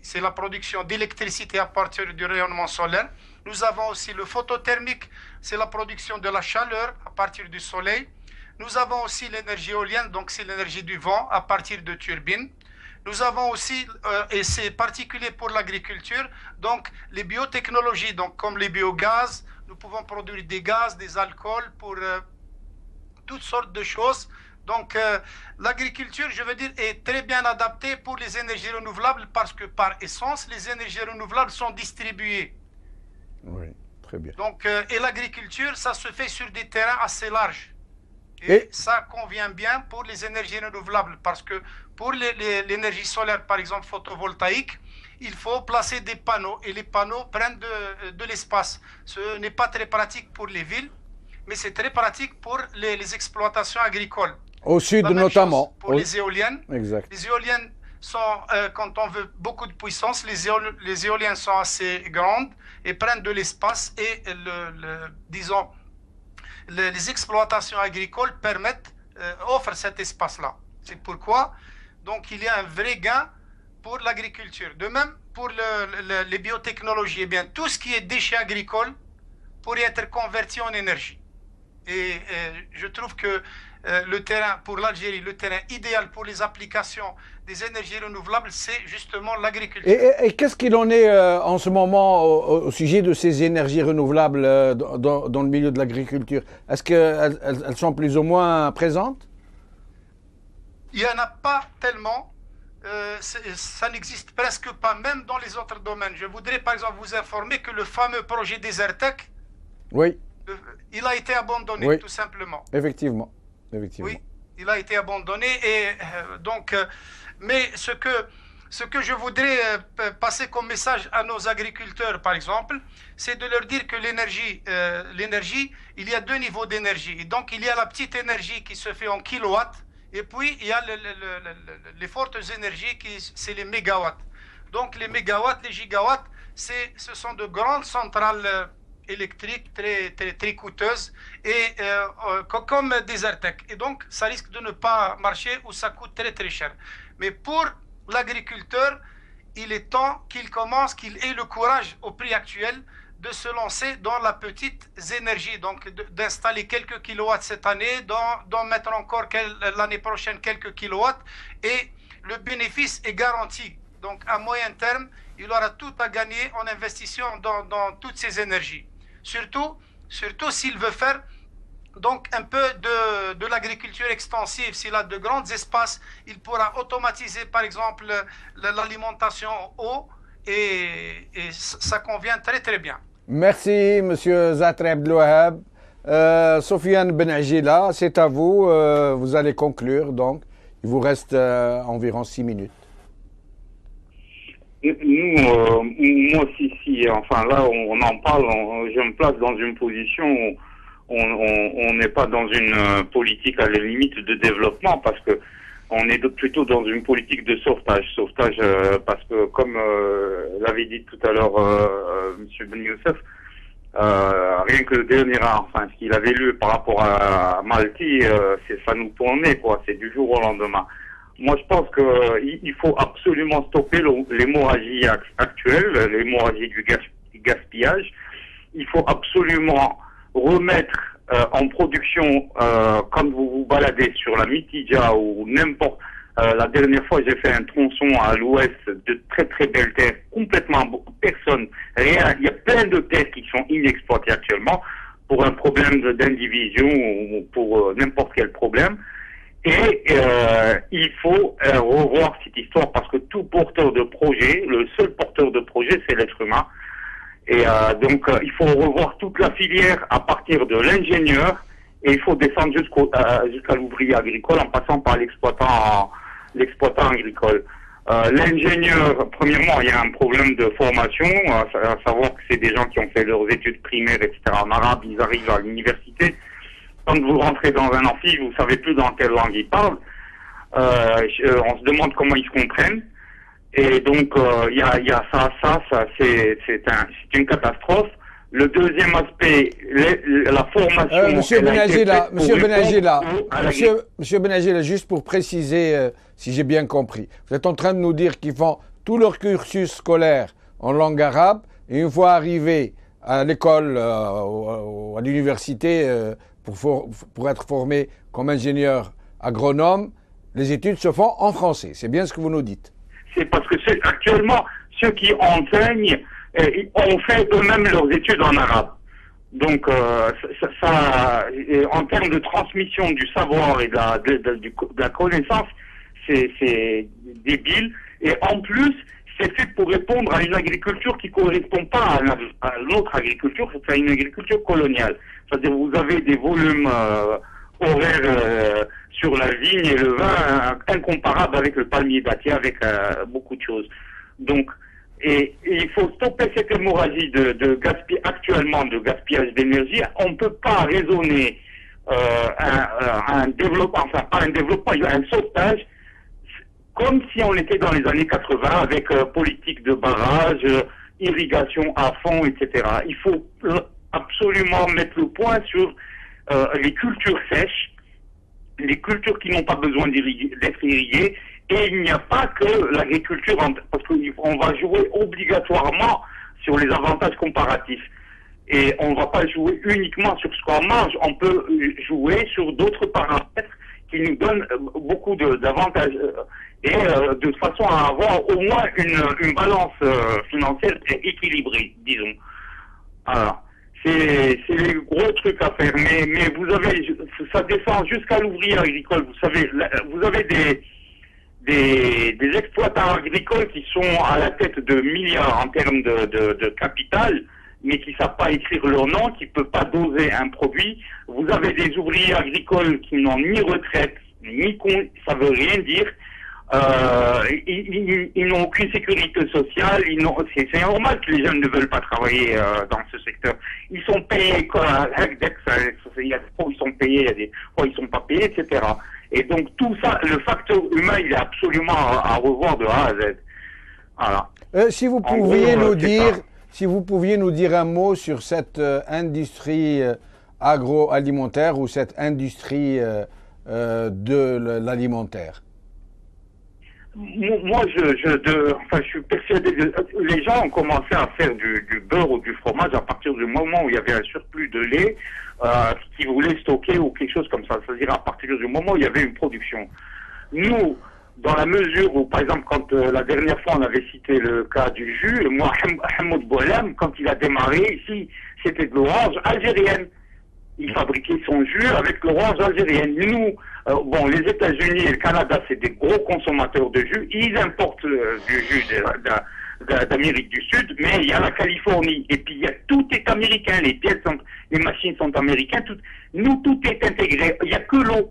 c'est la production d'électricité à partir du rayonnement solaire. Nous avons aussi le photothermique, c'est la production de la chaleur à partir du soleil. Nous avons aussi l'énergie éolienne, donc c'est l'énergie du vent à partir de turbines. Nous avons aussi, et c'est particulier pour l'agriculture, donc les biotechnologies, donc comme les biogaz, nous pouvons produire des gaz, des alcools pour toutes sortes de choses. Donc l'agriculture, je veux dire, est très bien adaptée pour les énergies renouvelables parce que par essence, les énergies renouvelables sont distribuées. Oui, très bien. Donc, et l'agriculture, ça se fait sur des terrains assez larges. Et ça convient bien pour les énergies renouvelables parce que pour l'énergie solaire, par exemple photovoltaïque, il faut placer des panneaux et les panneaux prennent de l'espace. Ce n'est pas très pratique pour les villes, mais c'est très pratique pour les exploitations agricoles. Au sud notamment. Pour les éoliennes. Exact. Les éoliennes sont, quand on veut beaucoup de puissance, les éoliennes sont assez grandes et prennent de l'espace et disons, les exploitations agricoles offrent cet espace-là. C'est pourquoi, donc, il y a un vrai gain pour l'agriculture. De même, pour les biotechnologies, eh bien, tout ce qui est déchets agricoles pourrait être converti en énergie. Et je trouve que le terrain, pour l'Algérie, le terrain idéal pour les applications des énergies renouvelables, c'est justement l'agriculture. Et qu'est-ce qu'il en est en ce moment au sujet de ces énergies renouvelables dans le milieu de l'agriculture? Est-ce qu'elles sont plus ou moins présentes? Il n'y en a pas tellement. Ça n'existe presque pas, même dans les autres domaines. Je voudrais par exemple vous informer que le fameux projet Desertec, oui, il a été abandonné, oui, tout simplement. Effectivement. Oui, il a été abandonné. Et donc, mais ce que je voudrais passer comme message à nos agriculteurs, par exemple, c'est de leur dire que l'énergie, il y a deux niveaux d'énergie. Et donc, il y a la petite énergie qui se fait en kilowatts, et puis il y a les fortes énergies, c'est les mégawatts. Donc, les mégawatts, les gigawatts, ce sont de grandes centrales électriques très coûteuses et comme Desertec. Et donc, ça risque de ne pas marcher ou ça coûte très cher. Mais pour l'agriculteur, il est temps qu'il ait le courage au prix actuel de se lancer dans la petite énergie, donc d'installer quelques kilowatts cette année, d'en mettre encore l'année prochaine quelques kilowatts, et le bénéfice est garanti. Donc à moyen terme, il aura tout à gagner en investissant dans toutes ces énergies. Surtout s'il veut faire donc un peu de l'agriculture extensive. S'il a de grands espaces, il pourra automatiser par exemple l'alimentation en eau et ça convient très bien. Merci Monsieur Zatri Abdelwahab. Sofiane Benajila, c'est à vous. Vous allez conclure donc. Il vous reste environ 6 minutes. Moi aussi, enfin là, on en parle, je me place dans une position où on n'est pas dans une politique à la limite de développement parce que on est plutôt dans une politique de sauvetage. Sauvetage parce que, comme l'avait dit tout à l'heure Monsieur Ben Youssef, rien que le dernier, enfin ce qu'il avait lu par rapport à Malti, ça nous tournait quoi, c'est du jour au lendemain. Moi, je pense qu'il faut absolument stopper l'hémorragie actuelle, l'hémorragie du gaspillage. Il faut absolument remettre en production, quand vous vous baladez sur la Mitidja ou n'importe. La dernière fois, j'ai fait un tronçon à l'ouest de très belles terres, complètement personne, rien. Il y a plein de terres qui sont inexploitées actuellement pour un problème d'indivision ou pour n'importe quel problème. Et il faut revoir cette histoire parce que tout porteur de projet, le seul porteur de projet, c'est l'être humain. Et donc il faut revoir toute la filière à partir de l'ingénieur et il faut descendre jusqu'à l'ouvrier agricole en passant par l'exploitant agricole. L'ingénieur, premièrement, il y a un problème de formation, à savoir que c'est des gens qui ont fait leurs études primaires, etc. en arabe, ils arrivent à l'université. Quand vous rentrez dans un amphi, vous savez plus dans quelle langue ils parlent. On se demande comment ils se comprennent. Et donc, il y a ça, c'est une catastrophe. Le deuxième aspect, la formation... Monsieur Benajila, juste pour préciser, si j'ai bien compris, vous êtes en train de nous dire qu'ils font tout leur cursus scolaire en langue arabe, et une fois arrivés à l'école, à l'université, pour être formés comme ingénieur agronome, les études se font en français. C'est bien ce que vous nous dites. C'est parce que actuellement, ceux qui enseignent ont fait eux-mêmes leurs études en arabe. Donc, en termes de transmission du savoir et de la connaissance, c'est débile. Et en plus, c'est fait pour répondre à une agriculture qui correspond pas à l'autre agriculture, c'est une agriculture coloniale. C'est-à-dire, vous avez des volumes horaires sur la vigne et le vin incomparables avec le palmier dattier, avec beaucoup de choses. Donc, et il faut stopper cette hémorragie de gaspillage d'énergie. On ne peut pas raisonner un développement, enfin pas un développement, un sauvetage, comme si on était dans les années 80 avec politique de barrage, irrigation à fond, etc. Il faut absolument mettre le point sur les cultures sèches, les cultures qui n'ont pas besoin d'être irriguées. Et il n'y a pas que l'agriculture, parce qu'on va jouer obligatoirement sur les avantages comparatifs. Et on ne va pas jouer uniquement sur ce qu'on mange, on peut jouer sur d'autres paramètres qui nous donnent beaucoup d'avantages. Et de façon à avoir au moins une balance financière équilibrée, disons. Alors, c'est les gros trucs à faire. Mais vous avez, ça descend jusqu'à l'ouvrier agricole. Vous savez, vous avez des exploitants agricoles qui sont à la tête de milliards en termes de capital, mais qui ne savent pas écrire leur nom, qui ne peuvent pas doser un produit. Vous avez des ouvriers agricoles qui n'ont ni retraite, ni ça veut rien dire. Ils n'ont aucune sécurité sociale. C'est normal que les jeunes ne veulent pas travailler dans ce secteur. Ils sont payés il y a des fois où ils sont payés, il y a des fois où ils ne sont pas payés, etc. Et donc tout ça, le facteur humain, il est absolument à revoir de A à Z. Voilà. Si vous pouviez nous dire un mot sur cette industrie agroalimentaire ou cette industrie de l'alimentaire. Moi, je suis persuadé que les gens ont commencé à faire du beurre ou du fromage à partir du moment où il y avait un surplus de lait qu'ils voulaient stocker ou quelque chose comme ça. C'est-à-dire à partir du moment où il y avait une production. Nous, dans la mesure où, par exemple, quand la dernière fois on avait cité le cas du jus, moi, Hamoud Boualem, quand il a démarré ici, c'était de l'orange algérienne. Il fabriquait son jus avec l'orange algérienne. Nous, les États-Unis et le Canada, c'est des gros consommateurs de jus. Ils importent du jus d'Amérique du Sud, mais il y a la Californie. Et puis, tout est américain. Les machines sont américaines. Tout est intégré. Il n'y a que l'eau.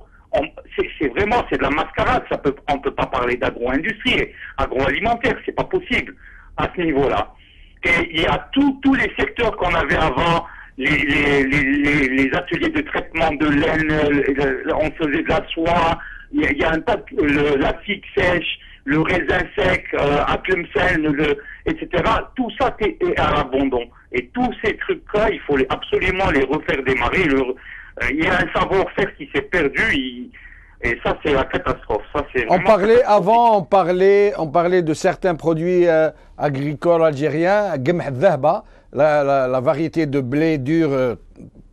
C'est de la mascarade. On peut pas parler d'agro-industrie, agroalimentaire. C'est pas possible à ce niveau-là. Et il y a tous les secteurs qu'on avait avant. Les ateliers de traitement de laine, on faisait de la soie, il y a un tas la figue sèche, le raisin sec, à Tlemcen, etc. Tout ça est à l'abandon. Et tous ces trucs-là, il faut absolument les refaire démarrer. Il y a un savoir-faire qui s'est perdu, et ça, c'est la catastrophe. Ça, on parlait de certains produits agricoles algériens, la variété de blé dur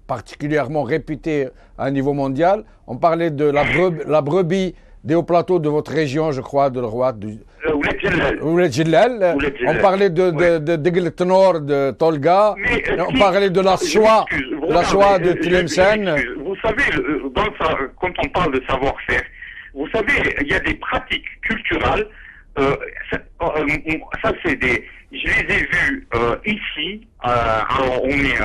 particulièrement réputée à un niveau mondial. On parlait de la brebis des hauts plateaux de votre région, je crois, de l'Rouat. Ouled Jellal. On parlait de Deglet Nord, de Tolga. On parlait de la soie de Tlemcen. Vous savez, quand on parle de savoir-faire, vous savez, il y a des pratiques culturelles. Je les ai vues ici. On est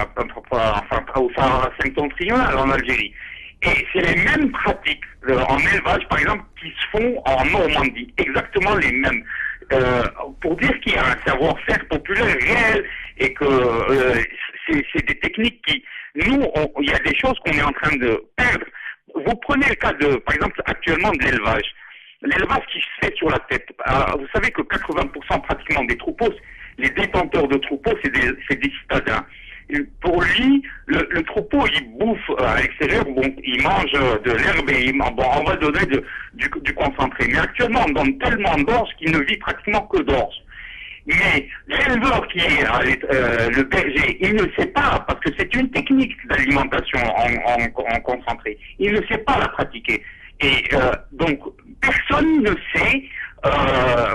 au Sahara septentrional en Algérie. Et c'est les mêmes pratiques en élevage, par exemple, qui se font en Normandie. Exactement les mêmes. Pour dire qu'il y a un savoir-faire populaire réel et que c'est des techniques qui... Nous, il y a des choses qu'on est en train de perdre. Vous prenez le cas par exemple, actuellement de l'élevage. L'élevage qui se fait sur la tête. Vous savez que 80% pratiquement des troupeaux, les détenteurs de troupeaux, c'est des citadins. Et pour lui, le troupeau, il bouffe à l'extérieur, il mange de l'herbe et on va donner du concentré. Mais actuellement, on donne tellement d'orge qu'il ne vit pratiquement que d'orge. Mais l'éleveur qui est le berger, il ne sait pas, parce que c'est une technique d'alimentation en concentré, il ne sait pas la pratiquer. Et donc, personne ne sait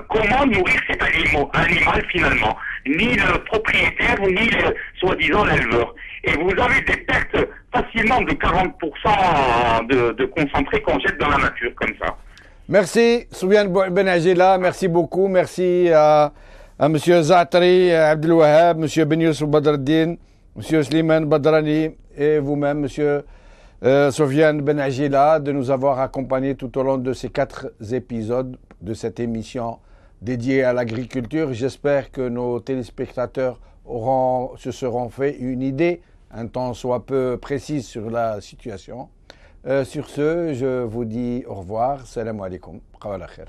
comment nourrir cet animal finalement. Ni le propriétaire, ni soi-disant l'éleveur. et vous avez des pertes facilement de 40% de concentré qu'on jette dans la nature comme ça. Merci, Soufiane Ben Agila, merci beaucoup. Merci à M. Zatri, Abdel Wahab, M. Ben Youssef Badreddine, M. Slimane Badrani et vous-même, M. Soufiane Ben Agila, de nous avoir accompagnés tout au long de ces 4 épisodes de cette émission dédiée à l'agriculture. J'espère que nos téléspectateurs se seront fait une idée, un temps soit peu précise sur la situation. Sur ce, je vous dis au revoir. Salam alaikum. Qawala khair.